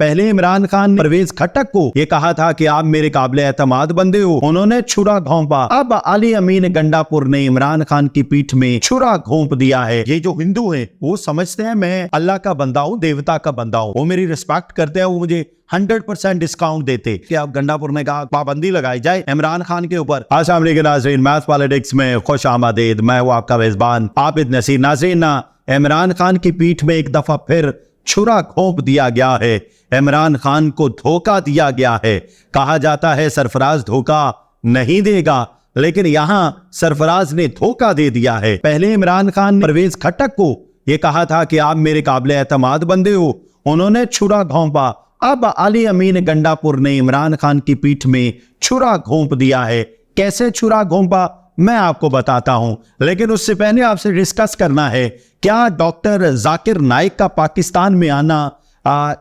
पहले इमरान खान ने परवेज खट्टक को ये कहा था कि आप मेरे काबिल एतमाद बंदे हो, उन्होंने छुरा घोंपा। अब अली अमीन गंडापुर ने इमरान खान की पीठ में छुरा घोंप दिया है। ये जो हिंदू हैं वो समझते हैं मैं अल्लाह का बंदा हूँ, देवता का बंदा हूँ, वो मेरी रिस्पेक्ट करते हैं, वो मुझे 100% डिस्काउंट देते कि आप गंडापुर ने कहा पाबंदी लगाई जाए इमरान खान के ऊपर। अस्सलाम वालेकुम नाज़रीन, मैथ पॉलिटिक्स में खुश आमदीद। मैं हूँ आपका मेजबान आबिद नसीर। नाज़रीन, इमरान खान की पीठ में एक दफा फिर छुरा घोंप दिया गया है। इमरान खान को धोखा दिया गया है। कहा जाता है सरफराज धोखा नहीं देगा, लेकिन यहां सरफराज ने धोखा दे दिया है। पहले इमरान खान ने परवेज खट्टक को यह कहा था कि आप मेरे काबिल एतमाद बंदे हो, उन्होंने छुरा घोंपा। अब अली अमीन गंडापुर ने इमरान खान की पीठ में छुरा घोंप दिया है। कैसे छुरा घोंपा मैं आपको बताता हूं, लेकिन उससे पहले आपसे डिस्कस करना है, क्या डॉक्टर जाकिर नाइक का पाकिस्तान में आना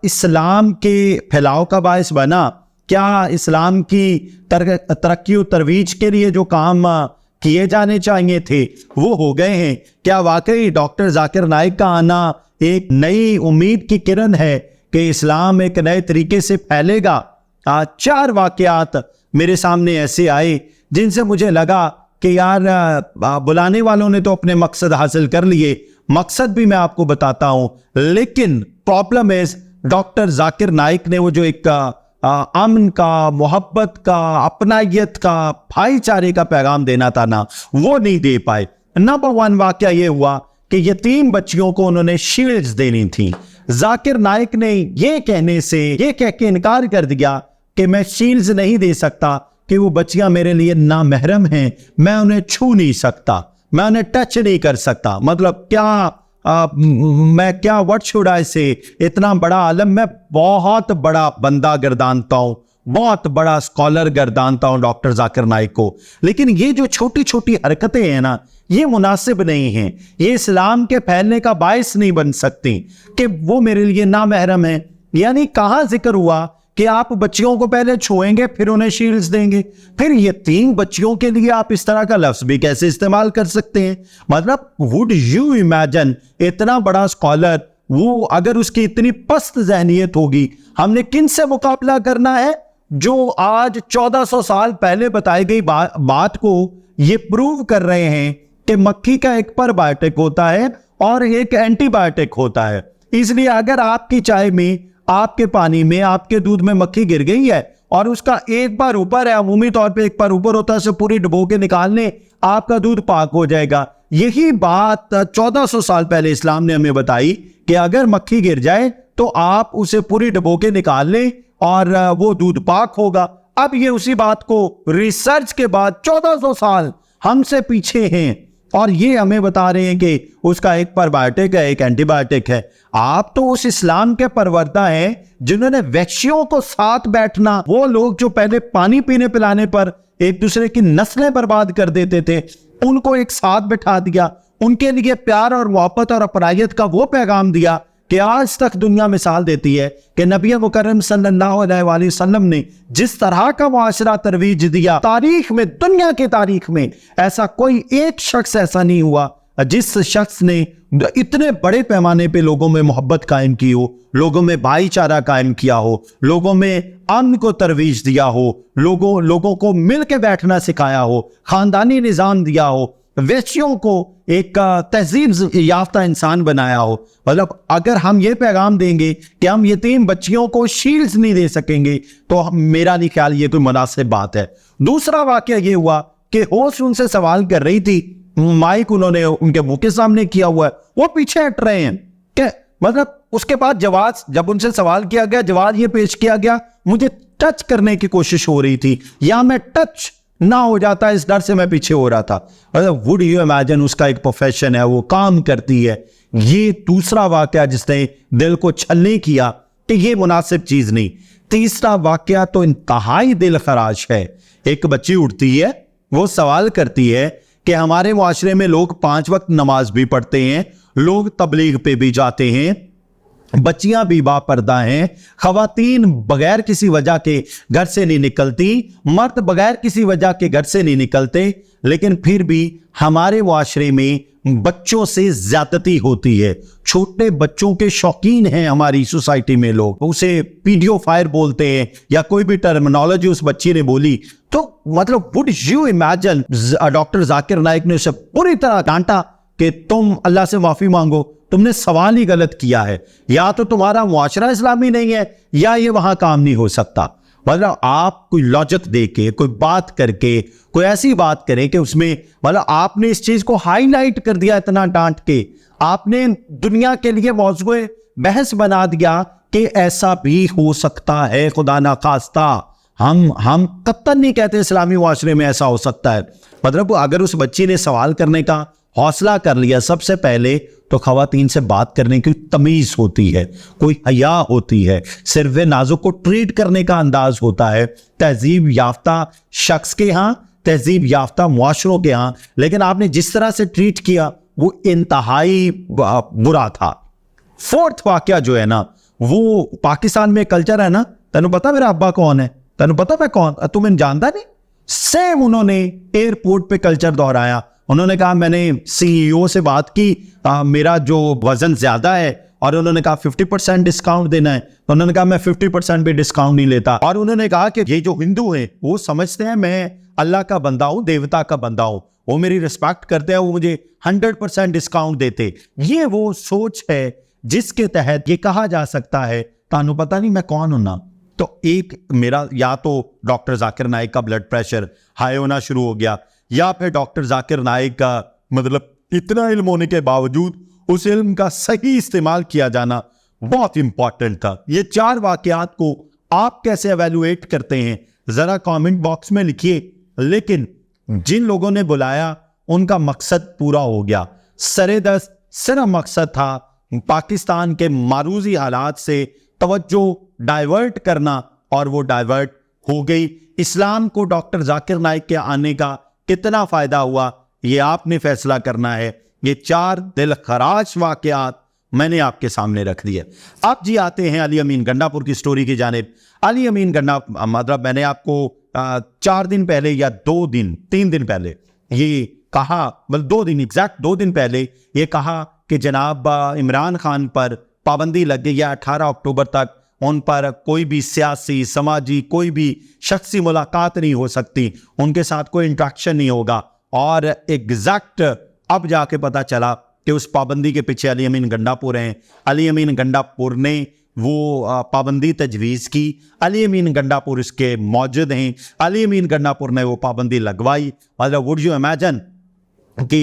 इस्लाम के फैलाव का बायस बना? क्या इस्लाम की तरक्की और तरवीज के लिए जो काम किए जाने चाहिए थे वो हो गए हैं? क्या वाकई डॉक्टर जाकिर नाइक का आना एक नई उम्मीद की किरण है कि इस्लाम एक नए तरीके से फैलेगा? 4 वाकयात मेरे सामने ऐसे आए जिनसे मुझे लगा कि यार बुलाने वालों ने तो अपने मकसद हासिल कर लिए। मकसद भी मैं आपको बताता हूं, लेकिन problem is doctor Zakir Naik ने वो जो एक अमन का, मोहब्बत का, अपनायत का, भाईचारे का पैगाम देना था ना, वो नहीं दे पाए। नंबर 1 वाकया ये हुआ कि यतीम बच्चियों को उन्होंने शील्ड्स देनी थी। जाकिर नाइक ने ये कह के इनकार कर दिया कि मैं शील्ड्स नहीं दे सकता, कि वो बच्चियां मेरे लिए नामहरम हैं, मैं उन्हें छू नहीं सकता, मैं उन्हें टच नहीं कर सकता। मतलब मैं क्या व्हाट शुड आई से, इतना बड़ा आलम, मैं बहुत बड़ा बंदा गर्दानता हूं, बहुत बड़ा स्कॉलर गर्दानता हूं डॉक्टर जाकिर नाइक को, लेकिन ये जो छोटी छोटी हरकतें हैं ना, ये मुनासिब नहीं हैं, ये इस्लाम के फैलने का बायस नहीं बन सकती कि वो मेरे लिए नामहरम है। यानी कहां जिक्र हुआ कि आप बच्चियों को पहले छुएंगे फिर उन्हें शील्ड्स देंगे? फिर यतीम बच्चियों के लिए आप इस तरह का लफ्ज भी कैसे इस्तेमाल कर सकते हैं? मतलब वुड यू इमेजिन इतना बड़ा स्कॉलर, वो अगर उसकी इतनी पस्त ज़हनियत होगी, हमने किन से मुकाबला करना है जो आज 1400 साल पहले बताई गई बात को ये प्रूव कर रहे हैं कि मक्खी का एक प्रोबायोटिक होता है और एक एंटीबायोटिक होता है। इसलिए अगर आपकी चाय में, आपके पानी में, आपके दूध में मक्खी गिर गई है और उसका एक बार ऊपर है, अमूमी तौर पे एक बार ऊपर होता है, उसे पूरी डुबो के निकालने, आपका दूध पाक हो जाएगा। यही बात 1400 साल पहले इस्लाम ने हमें बताई कि अगर मक्खी गिर जाए तो आप उसे पूरी डुबो के निकाल लें और वो दूध पाक होगा। अब ये उसी बात को रिसर्च के बाद 1400 साल हमसे पीछे हैं और ये हमें बता रहे हैं कि उसका एक प्रोबायोटिक है, एक एंटीबायोटिक है। आप तो उस इस्लाम के परवरदा हैं जिन्होंने वैश्यों को साथ बैठना, वो लोग जो पहले पानी पीने पिलाने पर एक दूसरे की नस्लें बर्बाद कर देते थे, उनको एक साथ बिठा दिया, उनके लिए प्यार और मोहब्बत और अपनायत का वो पैगाम दिया कि आज तक दुनिया मिसाल देती है कि नबी मुकर्रम सल्लल्लाहु अलैहि वसल्लम ने जिस तरह का मुआशरा तरवीज दिया, तारीख में, दुनिया की तारीख में ऐसा कोई एक शख्स ऐसा नहीं हुआ जिस शख्स ने इतने बड़े पैमाने पे लोगों में मोहब्बत कायम की हो, लोगों में भाईचारा कायम किया हो, लोगों में अमन को तरवीज दिया हो, लोगों को मिल के बैठना सिखाया हो, खानदानी निज़ाम दिया हो, वैश्यों को एक तहजीब याफ्ता इंसान बनाया हो। मतलब अगर हम ये पैगाम देंगे कि हम यतीम बच्चियों को शील्ड्स नहीं दे सकेंगे तो मेरा नहीं ख्याल ये कोई मुनासिब बात है। दूसरा वाकया ये हुआ कि होस्ट उनसे सवाल कर रही थी, माइक उन्होंने उनके मुंह के सामने किया हुआ है, वो पीछे हट रहे हैं क्या? मतलब उसके बाद जवाब, जब उनसे सवाल किया गया, जवाब ये पेश किया गया, मुझे टच करने की कोशिश हो रही थी या मैं टच ना हो जाता, इस डर से मैं पीछे हो रहा था। मतलब वुड यू इमेजिन, उसका एक प्रोफेशन है, वो काम करती है। ये दूसरा वाकया जिसने दिल को छलनी किया कि ये मुनासिब चीज नहीं। तीसरा वाकया तो इंतहाई दिल खराश है। एक बच्ची उठती है, वो सवाल करती है कि हमारे मुआशरे में लोग 5 वक्त नमाज भी पढ़ते हैं, लोग तबलीग पे भी जाते हैं, बच्चियां भी बापर्दा हैं, खवातीन बगैर किसी वजह के घर से नहीं निकलती, मर्द बगैर किसी वजह के घर से नहीं निकलते, लेकिन फिर भी हमारे मुआशरे में बच्चों से ज्यादती होती है। छोटे बच्चों के शौकीन हैं हमारी सोसाइटी में लोग, उसे पीडियोफायर बोलते हैं या कोई भी टर्मिनोलॉजी उस बच्ची ने बोली तो मतलब would you imagine doctor Zakir Naik ने उसे पूरी तरह डांटा कि तुम अल्लाह से माफी मांगो, तुमने सवाल ही गलत किया है, या तो तुम्हारा मुआशरा इस्लामी नहीं है या ये वहां काम नहीं हो सकता। मतलब आप कोई लॉजिक दे के, कोई बात करके, कोई ऐसी बात करें कि उसमें मतलब आपने इस चीज को हाईलाइट कर दिया इतना डांट के, आपने दुनिया के लिए मौजूए बहस बना दिया कि ऐसा भी हो सकता है, खुदा ना खास्ता। हम कत्तन नहीं कहते इस्लामी मुआशरे में ऐसा हो सकता है। मतलब अगर उस बच्ची ने सवाल करने का हौसला कर लिया, सबसे पहले तो खवातीन से बात करने की तमीज होती है, कोई हया होती है, सिर्फ नाजुक को ट्रीट करने का अंदाज होता है तहजीब याफ्ता शख्स के यहाँ, तहजीब याफ्ता मुआशरों के यहाँ। लेकिन आपने जिस तरह से ट्रीट किया वो इंतहाई बुरा था। फोर्थ वाकया जो है ना, वो पाकिस्तान में कल्चर है ना, तेन पता मेरा अब्बा कौन है, तेन पता मैं कौन, तुम्हें जानता नहीं, सेम उन्होंने एयरपोर्ट पे कल्चर दोहराया। उन्होंने कहा मैंने सीईओ से बात की, मेरा जो वजन ज्यादा है, और उन्होंने कहा 50% डिस्काउंट देना है, तो उन्होंने कहा मैं 50% भी डिस्काउंट नहीं लेता। और उन्होंने कहा कि ये जो हिंदू हैं वो समझते हैं मैं अल्लाह का बंदा हूं, देवता का बंदा हूं, वो मेरी रिस्पेक्ट करते हैं, वो मुझे 100% डिस्काउंट देते। ये वो सोच है जिसके तहत ये कहा जा सकता है तानू पता नहीं मैं कौन हूं ना। तो एक मेरा या तो डॉक्टर जाकिर नाइक का ब्लड प्रेशर हाई होना शुरू हो गया, या फिर डॉक्टर जाकिर नाइक का मतलब इतना इल्म होने के बावजूद उस इल्म का सही इस्तेमाल किया जाना बहुत इंपॉर्टेंट था। ये 4 वाकयात को आप कैसे एवेलुएट करते हैं जरा कमेंट बॉक्स में लिखिए। लेकिन जिन लोगों ने बुलाया उनका मकसद पूरा हो गया। सरेदस्त सिर्फ मकसद था पाकिस्तान के मारूजी हालात से तवज्जो डाइवर्ट करना, और वो डाइवर्ट हो गई। इस्लाम को डॉक्टर जाकिर नाइक के आने का कितना फायदा हुआ ये आपने फैसला करना है। ये 4 दिल खराश वाकयात मैंने आपके सामने रख दिए। अब जी आते हैं अली अमीन गंडापुर की स्टोरी की जानिब। अली अमीन गंडा मतलब मैंने आपको 4 दिन पहले या 3 दिन पहले ये कहा, मतलब 2 दिन एग्जैक्ट 2 दिन पहले ये कहा कि जनाब इमरान खान पर पाबंदी लग गई, या 18 अक्टूबर तक उन पर कोई भी सियासी समाजी कोई भी शख्सी मुलाकात नहीं हो सकती, उनके साथ कोई इंट्रैक्शन नहीं होगा। और एग्जैक्ट अब जाके पता चला कि उस पाबंदी के पीछे अली अमीन गंडापुर हैं। अली अमीन गंडापुर ने वो पाबंदी तजवीज़ की, अली अमीन गंडापुर इसके मौजूद हैं, अली अमीन गंडापुर ने वो पाबंदी लगवाई। मतलब वुड यू इमेजिन कि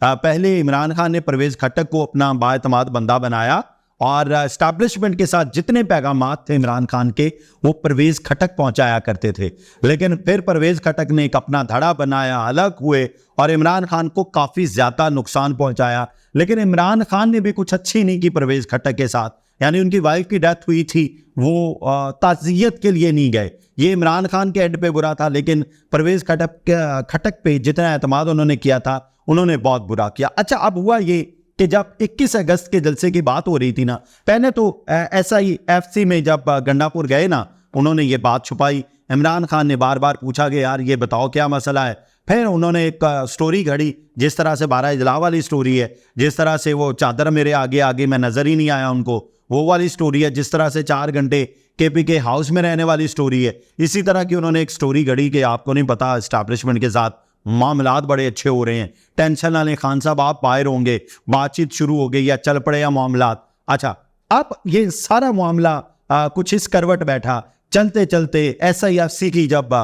पहले इमरान खान ने परवेज़ खट्टक को अपना बाएतमाद बंदा बनाया, और एस्टैब्लिशमेंट के साथ जितने पैगामात थे इमरान खान के वो परवेज़ खट्टक पहुंचाया करते थे। लेकिन फिर परवेज़ खट्टक ने एक अपना धड़ा बनाया, अलग हुए और इमरान खान को काफ़ी ज़्यादा नुकसान पहुंचाया। लेकिन इमरान खान ने भी कुछ अच्छी नहीं की परवेज़ खट्टक के साथ, यानी उनकी वाइफ की डेथ हुई थी, वो ताज़ियत के लिए नहीं गए। ये इमरान खान के एंड पे बुरा था, लेकिन परवेज़ खट्टक पे जितना एतमाद उन्होंने किया था उन्होंने बहुत बुरा किया। अच्छा, अब हुआ ये कि जब 21 अगस्त के जलसे की बात हो रही थी ना, पहले तो SIFC में जब गंडापुर गए ना, उन्होंने ये बात छुपाई। इमरान खान ने बार बार पूछा कि यार ये बताओ क्या मसला है। फिर उन्होंने एक स्टोरी घड़ी, जिस तरह से 12 इजला वाली स्टोरी है, जिस तरह से वो चादर मेरे आगे आगे मैं नजर ही नहीं आया उनको, वो वाली स्टोरी है, जिस तरह से 4 घंटे KPK हाउस में रहने वाली स्टोरी है, इसी तरह की उन्होंने एक स्टोरी घड़ी कि आपको नहीं पता एस्टैब्लिशमेंट के साथ मामलात बड़े अच्छे हो रहे हैं, टेंशन ना लें खान साहब, आप बाहर होंगे, बातचीत शुरू हो गई या चल पड़े या मामलात। अच्छा, अब ये सारा मामला कुछ इस करवट बैठा। चलते चलते SIFC की जब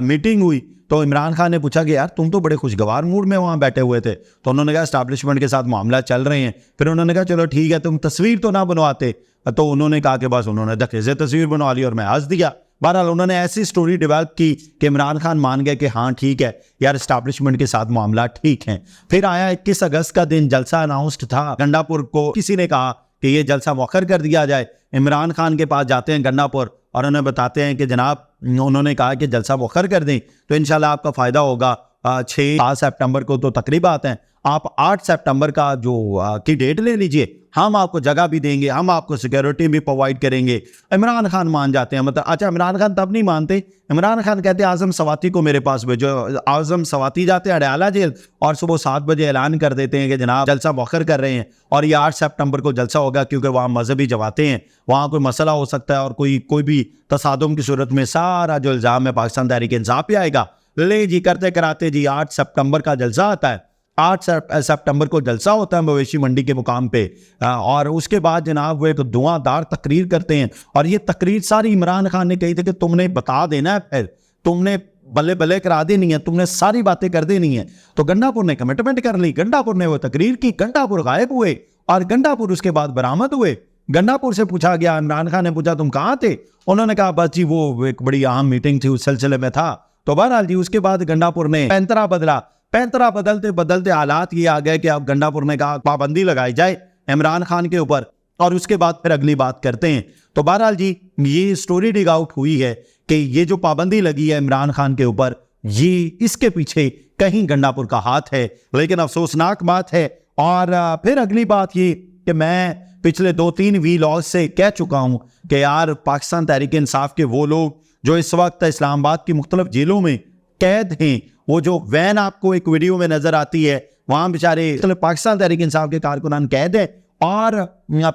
मीटिंग हुई तो इमरान खान ने पूछा कि यार तुम तो बड़े खुशगवार मूड में वहाँ बैठे हुए थे। तो उन्होंने कहा एस्टैब्लिशमेंट के साथ मामला चल रहे हैं। फिर उन्होंने कहा चलो ठीक है, तुम तस्वीर तो ना बनवाते। तो उन्होंने कहा कि बस उन्होंने धक्के से तस्वीर बनवा ली और मैं हंस दिया। बहरहाल उन्होंने ऐसी स्टोरी डेवलप की कि इमरान खान मान गए कि हाँ ठीक है यार, एस्टैब्लिशमेंट के साथ मामला ठीक है। फिर आया 21 अगस्त का दिन, जलसा अनाउंस्ड था। गंडापुर को किसी ने कहा कि ये जलसा मौखर कर दिया जाए। इमरान खान के पास जाते हैं गंडापुर और उन्हें बताते हैं कि जनाब, उन्होंने कहा कि जलसा मौखर कर दें तो इंशाल्लाह आपका फ़ायदा होगा 6-7 सितंबर को तो तकरीबात हैं, आप 8 सितंबर का जो की डेट ले लीजिए, हम आपको जगह भी देंगे, हम आपको सिक्योरिटी भी प्रोवाइड करेंगे। इमरान खान मान जाते हैं, मतलब अच्छा इमरान खान तब नहीं मानते, इमरान खान कहते हैं आजम सवाती को मेरे पास भेजो। आजम सवाती जाते हैं अडयाला जेल और सुबह 7 बजे ऐलान कर देते हैं कि जनाब जलसा मौखर कर रहे हैं और ये 8 सितंबर को जलसा होगा, क्योंकि वहाँ मजहबी जमातें हैं, वहाँ कोई मसला हो सकता है और कोई भी तसादुम की सूरत में सारा जो इल्ज़ाम है पाकिस्तान तहरीक इंसाफ पे आएगा। ले जी करते कराते जी 8 सितंबर का जलसा आता है, 8 सितंबर को जलसा होता है मवेशी मंडी के मुकाम पे, और उसके बाद जनाब वो एक धुआंधार तकरीर करते हैं और ये तकरीर सारी इमरान खान ने कही थी कि तुमने बता देना है, फिर तुमने बल्ले बल्ले करा देनी है, तुमने सारी बातें कर देनी है। तो गंडापुर ने कमिटमेंट कर ली, गंडापुर ने वो तकरीर की, गंडापुर गायब हुए और गंडापुर उसके बाद बरामद हुए। गंडापुर से पूछा गया, इमरान खान ने पूछा तुम कहाँ थे, उन्होंने कहा बस जी वो एक बड़ी अहम मीटिंग थी, उस सिलसिले में था। तो बहरहाल जी उसके बाद गंडापुर ने पैंतरा बदला, पैंतरा बदलते बदलते हालात ये आ गए कि अब गंडापुर ने कहा पाबंदी लगाई जाए इमरान खान के ऊपर, और उसके बाद फिर अगली बात करते हैं। तो बहरहाल जी ये स्टोरी डिग आउट हुई है कि ये जो पाबंदी लगी है इमरान खान के ऊपर, ये इसके पीछे कहीं गंडापुर का हाथ है, लेकिन अफसोसनाक बात है। और फिर अगली बात ये कि मैं पिछले 2-3 व्लॉग से कह चुका हूं कि यार पाकिस्तान तहरीक इंसाफ के वो लोग जो इस वक्त इस्लामाबाद की मुख्तलिफ जेलों में कैद हैं, वो जो वैन आपको एक वीडियो में नजर आती है, वहां बेचारे पाकिस्तान तहरीक इंसाफ के कारकुनान कैद है और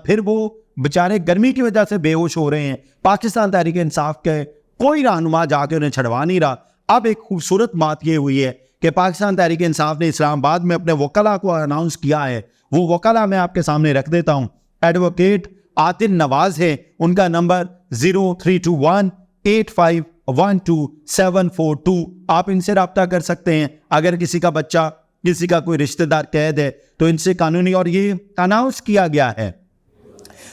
फिर वो बेचारे गर्मी की वजह से बेहोश हो रहे हैं। पाकिस्तान तहरीक इंसाफ के कोई रहनुमा जाके उन्हें छड़वा नहीं रहा। अब एक खूबसूरत बात ये हुई है कि पाकिस्तान तहरीक इंसाफ ने इस्लामाबाद में अपने वकला को अनाउंस किया है। वो वकला मैं आपके सामने रख देता हूँ। एडवोकेट आतिन नवाज है, उनका नंबर 03218512 आप इनसे रब्ता कर सकते हैं। अगर किसी का बच्चा, किसी का कोई रिश्तेदार कैद है तो इनसे कानूनी, और ये अनाउंस किया गया है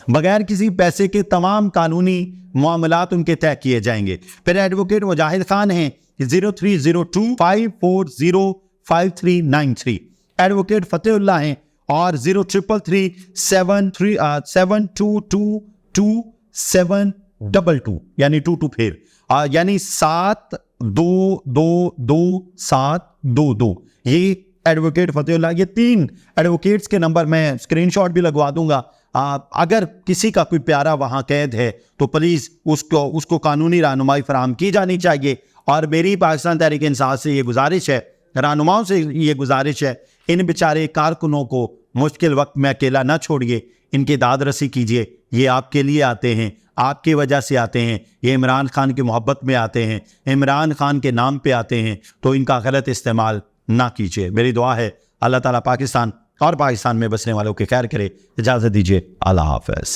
बगैर किसी पैसे के तमाम कानूनी मामलात उनके तय किए जाएंगे। फिर एडवोकेट मुजाहिद खान हैं 0302-540-5393। एडवोकेट फतेहुल्लाह हैं और 0333722222 यानी 22 फिर यानी 72222722। ये एडवोकेट फतेहुल्लाह, ये 3 एडवोकेट्स के नंबर मैं स्क्रीनशॉट भी लगवा दूंगा। अगर किसी का कोई प्यारा वहाँ कैद है तो प्लीज़ उसको कानूनी रहनुमाई फराहम की जानी चाहिए। और मेरी पाकिस्तान तहरीक इंसाफ से ये गुजारिश है, रहनुमाओं से ये गुजारिश है, इन बेचारे कारकुनों को मुश्किल वक्त में अकेला ना छोड़िए, इनकी दाद रसी कीजिए। ये आपके लिए आते हैं, आपकी वजह से आते हैं, ये इमरान खान की मोहब्बत में आते हैं, इमरान खान के नाम पे आते हैं, तो इनका गलत इस्तेमाल ना कीजिए। मेरी दुआ है अल्लाह ताला पाकिस्तान और पाकिस्तान में बसने वालों की खैर करे। इजाज़त दीजिए, अल्लाह हाफ़िज़।